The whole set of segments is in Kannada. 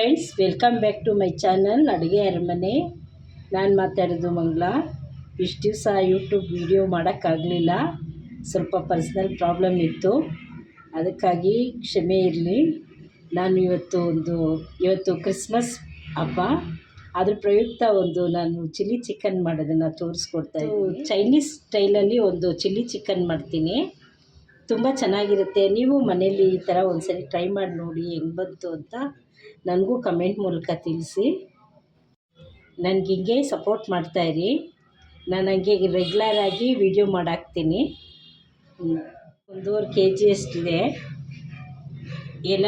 Friends, welcome back to my channel Aduge Aramane. ನಾನು ಮಾತಾಡೋದು ಮಂಗಳ. ಇಷ್ಟು ದಿವಸ ಯೂಟ್ಯೂಬ್ ವಿಡಿಯೋ ಮಾಡೋಕ್ಕಾಗಲಿಲ್ಲ, ಸ್ವಲ್ಪ ಪರ್ಸ್ನಲ್ ಪ್ರಾಬ್ಲಮ್ ಇತ್ತು, ಅದಕ್ಕಾಗಿ ಕ್ಷಮೆ ಇರಲಿ. ನಾನು ಇವತ್ತು ಕ್ರಿಸ್ಮಸ್ ಹಬ್ಬ, ಅದ್ರ ಪ್ರಯುಕ್ತ ನಾನು ಚಿಲ್ಲಿ ಚಿಕನ್ ಮಾಡೋದನ್ನು ತೋರಿಸ್ಕೊಡ್ತಾ ಇದ್ದೀನಿ. ಚೈನೀಸ್ ಸ್ಟೈಲಲ್ಲಿ ಒಂದು ಚಿಲ್ಲಿ ಚಿಕನ್ ಮಾಡ್ತೀನಿ, ತುಂಬ ಚೆನ್ನಾಗಿರುತ್ತೆ. ನೀವು ಮನೇಲಿ ಈ ಥರ ಒಂದ್ಸರಿ ಟ್ರೈ ಮಾಡಿ ನೋಡಿ, ಹೆಂಗೆ ಬಂತು ಅಂತ ನನಗೂ ಕಮೆಂಟ್ ಮೂಲಕ ತಿಳಿಸಿ. ನನಗೆ ಹಿಂಗೆ ಸಪೋರ್ಟ್ ಮಾಡ್ತಾಯಿರಿ. ನಾನು ಹಂಗೆ ರೆಗ್ಯುಲರಾಗಿ ವಿಡಿಯೋ ಮಾಡಾಕ್ತೀನಿ. 1.5 kg ಅಷ್ಟಿದೆ, ಎಲ್ಲ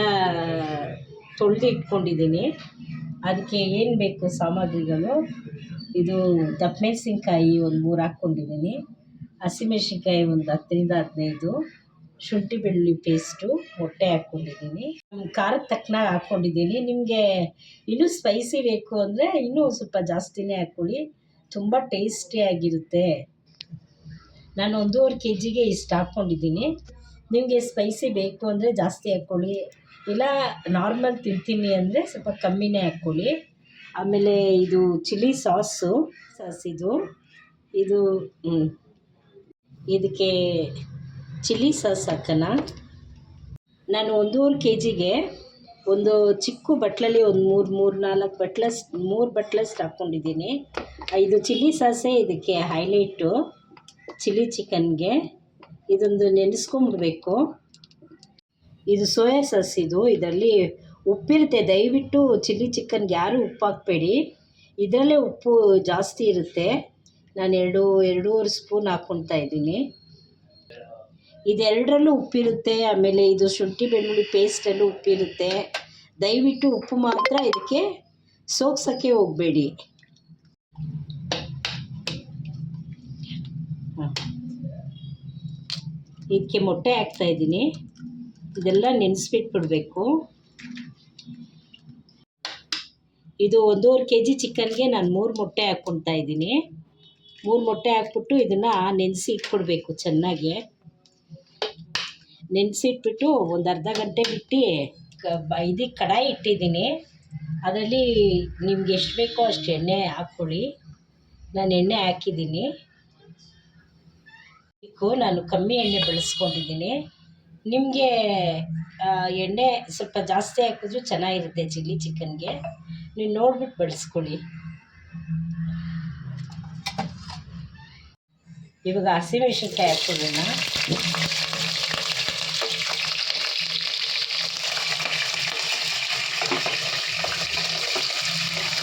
ತೊಳೆದು ಇಟ್ಕೊಂಡಿದ್ದೀನಿ. ಅದಕ್ಕೆ ಏನು ಬೇಕು ಸಾಮಗ್ರಿಗಳು, ಇದು ದಪ್ಪ ಮೆಣಸಿನ್ಕಾಯಿ ಒಂದು 3 ಹಾಕ್ಕೊಂಡಿದ್ದೀನಿ, ಹಸಿಮೆಣ್ಸಿನ್ಕಾಯಿ ಒಂದು 10ರಿಂದ 15, ಶುಂಠಿ ಬೆಳ್ಳುಳ್ಳಿ ಪೇಸ್ಟು, ಮೊಟ್ಟೆ ಹಾಕ್ಕೊಂಡಿದ್ದೀನಿ, ಖಾರಕ್ಕೆ ತಕ್ಕನಾಗಿ ಹಾಕ್ಕೊಂಡಿದ್ದೀನಿ. ನಿಮಗೆ ಇನ್ನೂ ಸ್ಪೈಸಿ ಬೇಕು ಅಂದರೆ ಇನ್ನೂ ಸ್ವಲ್ಪ ಜಾಸ್ತಿನೇ ಹಾಕ್ಕೊಳ್ಳಿ, ತುಂಬ ಟೇಸ್ಟಿಯಾಗಿರುತ್ತೆ. ನಾನು 1.5 kgಗೆ ಇಷ್ಟು ಹಾಕ್ಕೊಂಡಿದ್ದೀನಿ. ನಿಮಗೆ ಸ್ಪೈಸಿ ಬೇಕು ಅಂದರೆ ಜಾಸ್ತಿ ಹಾಕ್ಕೊಳ್ಳಿ, ಇಲ್ಲ ನಾರ್ಮಲ್ ತಿಂತೀನಿ ಅಂದರೆ ಸ್ವಲ್ಪ ಕಮ್ಮಿನೇ ಹಾಕ್ಕೊಳ್ಳಿ. ಆಮೇಲೆ ಇದು ಚಿಲ್ಲಿ ಸಾಸ್ ಇದಕ್ಕೆ ಚಿಲ್ಲಿ ಸಾಸ್ ಹಾಕೋಣ. ನಾನು 1.5 kgಗೆ ಒಂದು ಚಿಕ್ಕ ಬಟ್ಲಲ್ಲಿ ಒಂದು 3 ಬಟ್ಲಷ್ಟು ಹಾಕ್ಕೊಂಡಿದ್ದೀನಿ. ಇದು ಚಿಲ್ಲಿ ಸಾಸೇ ಇದಕ್ಕೆ ಹೈಲೈಟು ಚಿಲ್ಲಿ ಚಿಕನ್ಗೆ. ಇದೊಂದು ನೆನೆಸ್ಕೊಂಬಿಡ್ಬೇಕು. ಇದು ಸೋಯಾ ಸಾಸ್, ಇದರಲ್ಲಿ ಉಪ್ಪಿರುತ್ತೆ. ದಯವಿಟ್ಟು ಚಿಲ್ಲಿ ಚಿಕನ್ಗೆ ಯಾರೂ ಉಪ್ಪು ಹಾಕಬೇಡಿ, ಇದರಲ್ಲೇ ಉಪ್ಪು ಜಾಸ್ತಿ ಇರುತ್ತೆ. ನಾನು 2.5 ಸ್ಪೂನ್ ಹಾಕ್ಕೊಳ್ತಾ ಇದ್ದೀನಿ. ಇದೆರಡರಲ್ಲೂ ಉಪ್ಪಿರುತ್ತೆ. ಆಮೇಲೆ ಇದು ಶುಂಠಿ ಬೆಳ್ಳುಳ್ಳಿ ಪೇಸ್ಟಲ್ಲೂ ಉಪ್ಪಿರುತ್ತೆ. ದಯವಿಟ್ಟು ಉಪ್ಪು ಮಾತ್ರ ಇದಕ್ಕೆ ಸೋಗ್ಸೋಕ್ಕೆ ಹೋಗಬೇಡಿ. ಇದಕ್ಕೆ ಮೊಟ್ಟೆ ಹಾಕ್ತಾಯಿದ್ದೀನಿ. ಇದೆಲ್ಲ ನೆನೆಸ್ಬಿಟ್ಬಿಡ್ಬೇಕು. ಇದು 1.5 kg ಚಿಕನ್ಗೆ ನಾನು 3 ಮೊಟ್ಟೆ ಹಾಕ್ಕೊಳ್ತಾ ಇದ್ದೀನಿ. 3 ಮೊಟ್ಟೆ ಹಾಕ್ಬಿಟ್ಟು ಇದನ್ನು ನೆನೆಸಿ ಇಟ್ಬಿಡ್ಬೇಕು. ಚೆನ್ನಾಗಿ ನೆನೆಸಿಟ್ಬಿಟ್ಟು ಒಂದು ಅರ್ಧ ಗಂಟೆ ಬಿಟ್ಟು ಇದಕ್ಕೆ ಕಡಾಯಿ ಇಟ್ಟಿದ್ದೀನಿ. ಅದರಲ್ಲಿ ನಿಮ್ಗೆ ಎಷ್ಟು ಬೇಕೋ ಅಷ್ಟು ಎಣ್ಣೆ ಹಾಕ್ಕೊಳ್ಳಿ. ನಾನು ಎಣ್ಣೆ ಹಾಕಿದ್ದೀನಿ. ನಾನು ಕಮ್ಮಿ ಎಣ್ಣೆ ಬಳಸ್ಕೊಂಡಿದ್ದೀನಿ. ನಿಮಗೆ ಎಣ್ಣೆ ಸ್ವಲ್ಪ ಜಾಸ್ತಿ ಹಾಕಿದ್ರೂ ಚೆನ್ನಾಗಿರುತ್ತೆ ಚಿಲ್ಲಿ ಚಿಕನ್ಗೆ, ನೀವು ನೋಡ್ಬಿಟ್ಟು ಬಳಸ್ಕೊಳ್ಳಿ. ಇವಾಗ ಹಸಿಮೆಣ್ಸಿನ್ಕಾಯಿ ಹಾಕ್ಕೊಳ್ಳೋಣ.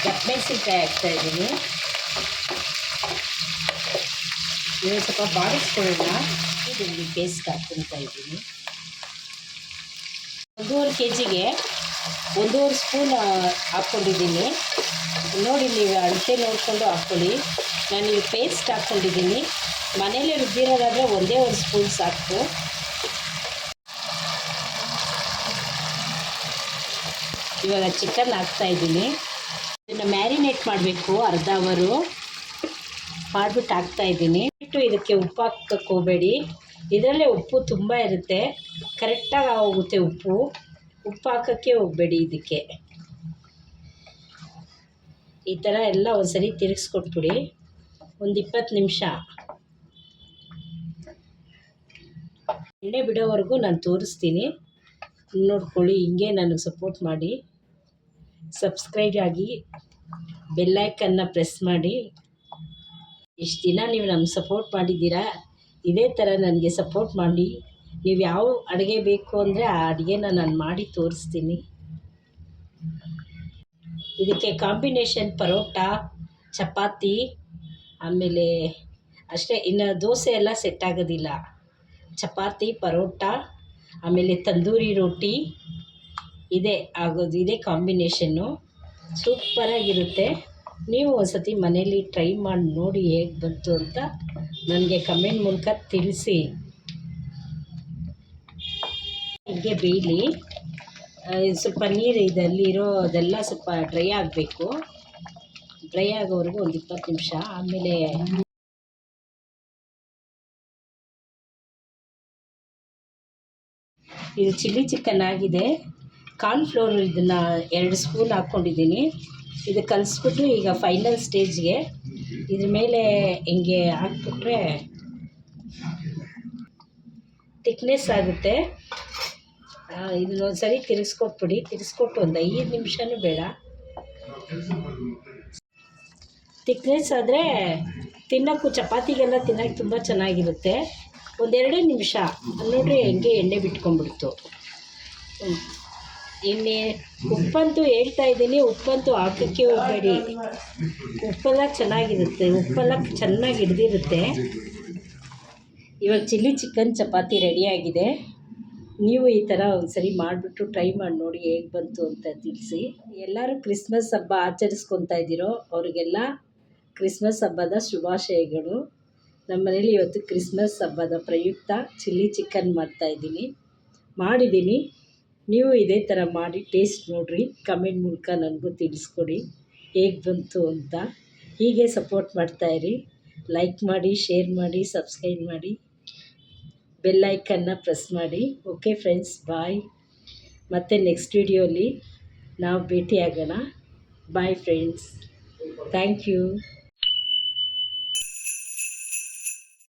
ದಪ್ಪ ಮೆಣಸಿನ್ಕಾಯಿ ಹಾಕ್ತಾಯಿದ್ದೀನಿ. ಇವಾಗ ಸ್ವಲ್ಪ ಬಾಡಿಸ್ಕೊಳ್ಳೋಣ. ಬೆಳ್ಳುಳ್ಳಿ ಪೇಸ್ಟ್ ಹಾಕ್ಕೊಳ್ತಾ ಇದ್ದೀನಿ. 1.5 kgಗೆ 1.5 ಸ್ಪೂನ್ ಹಾಕ್ಕೊಂಡಿದ್ದೀನಿ. ನೋಡಿ, ನೀವು ಅಳತೆ ನೋಡಿಕೊಂಡು ಹಾಕ್ಕೊಳ್ಳಿ. ನಾನು ಈ ಪೇಸ್ಟ್ ಹಾಕ್ಕೊಂಡಿದ್ದೀನಿ. ಮನೇಲಿ ರುಬ್ಬಿರೋದಾದರೆ 1 ಸ್ಪೂನ್ ಸಾಕು. ಇವಾಗ ಚಿಕನ್ ಹಾಕ್ತಾಯಿದ್ದೀನಿ. ಇದನ್ನು ಮ್ಯಾರಿನೇಟ್ ಮಾಡಬೇಕು, ಅರ್ಧ ಅವರು ಮಾಡಿಬಿಟ್ಟು ಹಾಕ್ತಾಯಿದ್ದೀನಿ. ಇದಕ್ಕೆ ಉಪ್ಪು ಹಾಕಕ್ಕೆ ಹೋಗಬೇಡಿ, ಇದರಲ್ಲೇ ಉಪ್ಪು ತುಂಬ ಇರುತ್ತೆ, ಕರೆಕ್ಟಾಗಿ ಹೋಗುತ್ತೆ ಉಪ್ಪು ಹಾಕೋಕ್ಕೆ ಹೋಗಬೇಡಿ. ಇದಕ್ಕೆ ಈ ಥರ ಎಲ್ಲ ಒಂದ್ಸರಿ ತಿರುಗಿಸ್ಕೊಟ್ಬಿಡಿ. ಒಂದು 20 ನಿಮಿಷ ಎಣ್ಣೆ ಬಿಡೋವರೆಗೂ ನಾನು ತೋರಿಸ್ತೀನಿ, ನೋಡ್ಕೊಳ್ಳಿ. ಹಿಂಗೆ ನನಗೆ ಸಪೋರ್ಟ್ ಮಾಡಿ, ಸಬ್ಸ್ಕ್ರೈಬ್ ಆಗಿ, ಬೆಲ್ಲೈಕನ್ನ ಪ್ರೆಸ್ ಮಾಡಿ. ಇಷ್ಟು ದಿನ ನೀವು ನಮ್ಗೆ ಸಪೋರ್ಟ್ ಮಾಡಿದ್ದೀರಾ, ಇದೇ ಥರ ನನಗೆ ಸಪೋರ್ಟ್ ಮಾಡಿ. ನೀವು ಯಾವ ಅಡುಗೆ ಬೇಕು ಅಂದರೆ ಆ ಅಡುಗೆನ ನಾನು ಮಾಡಿ ತೋರಿಸ್ತೀನಿ. ಇದಕ್ಕೆ ಕಾಂಬಿನೇಷನ್ ಪರೋಟ, ಚಪಾತಿ, ಆಮೇಲೆ ಅಷ್ಟೇ. ಇನ್ನು ದೋಸೆ ಎಲ್ಲ ಸೆಟ್ ಆಗೋದಿಲ್ಲ. ಚಪಾತಿ, ಪರೋಟ, ಆಮೇಲೆ ತಂದೂರಿ ರೋಟಿ ಇದೇ ಆಗೋದು. ಇದೇ ಕಾಂಬಿನೇಷನ್ನು ಸೂಪರಾಗಿರುತ್ತೆ. ನೀವು ಒಂದ್ಸತಿ ಮನೇಲಿ ಟ್ರೈ ಮಾಡಿ ನೋಡಿ ಹೇಗೆ ಬಂತು ಅಂತ ನನಗೆ ಕಮೆಂಟ್ ಮೂಲಕ ತಿಳಿಸಿ. ಹೀಗೆ ಬೇಯಲಿ. ಸ್ವಲ್ಪ ನೀರು ಇದೆಲ್ಲ ಸ್ವಲ್ಪ ಡ್ರೈ ಆಗಬೇಕು. ಡ್ರೈ ಆಗೋವರೆಗೂ ಒಂದು 20 ನಿಮಿಷ. ಆಮೇಲೆ ಇದು ಚಿಲ್ಲಿ ಚಿಕನ್ ಆಗಿದೆ. ಕಾರ್ನ್ಫ್ಲೋರ್ ಇದನ್ನು 2 ಸ್ಪೂನ್ ಹಾಕ್ಕೊಂಡಿದ್ದೀನಿ. ಇದು ಕಲಿಸ್ಬಿಟ್ಟು ಈಗ ಫೈನಲ್ ಸ್ಟೇಜ್ಗೆ ಇದ್ರ ಮೇಲೆ ಹಿಂಗೆ ಹಾಕ್ಬಿಟ್ರೆ ತಿಕ್ನೆಸ್ ಆಗುತ್ತೆ. ಇದನ್ನೊಂದು ಸರಿ ತಿರ್ಗಿಸ್ಕೊಟ್ಬಿಡಿ. ತಿರ್ಗಿಸ್ಕೊಟ್ಟು ಒಂದು 5 ನಿಮಿಷನೂ ಬೇಡ. ತಿಕ್ನೆಸ್ ಆದರೆ ತಿನ್ನೋಕ್ಕೂ ಚಪಾತಿಗೆಲ್ಲ ತಿನ್ನೋಕ್ಕೆ ತುಂಬ ಚೆನ್ನಾಗಿರುತ್ತೆ. ಒಂದು 2 ನಿಮಿಷ ನೋಡಿರಿ ಹೆಂಗೆ ಎಣ್ಣೆ ಬಿಟ್ಕೊಂಡ್ಬಿಡ್ತು. ಎಣ್ಣೆ ಉಪ್ಪಂತೂ ಹೇಳ್ತಾ ಇದ್ದೀನಿ, ಉಪ್ಪಂತೂ ಹಾಕೋಕ್ಕೆ ಹೋಗಬೇಡಿ. ಉಪ್ಪೆಲ್ಲ ಚೆನ್ನಾಗಿರುತ್ತೆ, ಉಪ್ಪೆಲ್ಲ ಚೆನ್ನಾಗಿ ಹಿಡ್ದಿರುತ್ತೆ. ಇವಾಗ ಚಿಲ್ಲಿ ಚಿಕನ್ ಚಪಾತಿ ರೆಡಿಯಾಗಿದೆ. ನೀವು ಈ ಥರ ಒಂದ್ಸರಿ ಮಾಡಿಬಿಟ್ಟು ಟ್ರೈ ಮಾಡಿ ನೋಡಿ ಹೇಗೆ ಬಂತು ಅಂತ ತಿಳಿಸಿ. ಎಲ್ಲರೂ ಕ್ರಿಸ್ಮಸ್ ಹಬ್ಬ ಆಚರಿಸ್ಕೊತಾ ಇದ್ದೀರೋ ಅವ್ರಿಗೆಲ್ಲ ಕ್ರಿಸ್ಮಸ್ ಹಬ್ಬದ ಶುಭಾಶಯಗಳು. ನಮ್ಮ ಮನೇಲಿ ಇವತ್ತು ಕ್ರಿಸ್ಮಸ್ ಹಬ್ಬದ ಪ್ರಯುಕ್ತ ಚಿಲ್ಲಿ ಚಿಕನ್ ಮಾಡಿದ್ದೀನಿ. ನೀವು ಇದೇ ಥರ ಮಾಡಿ ಟೇಸ್ಟ್ ನೋಡಿರಿ. ಕಮೆಂಟ್ ಮೂಲಕ ನನಗೂ ತಿಳಿಸ್ಕೊಡಿ ಹೇಗೆ ಬಂತು ಅಂತ. ಹೀಗೆ ಸಪೋರ್ಟ್ ಮಾಡ್ತಾಯಿರಿ. ಲೈಕ್ ಮಾಡಿ, ಶೇರ್ ಮಾಡಿ, ಸಬ್ಸ್ಕ್ರೈಬ್ ಮಾಡಿ, ಬೆಲ್ ಐಕನ್ನ ಪ್ರೆಸ್ ಮಾಡಿ. Okay friends, bye. ಮತ್ತೆ ನೆಕ್ಸ್ಟ್ ವಿಡಿಯೋಲಿ ನಾವು ಭೇಟಿಯಾಗೋಣ. Bye friends, thank you.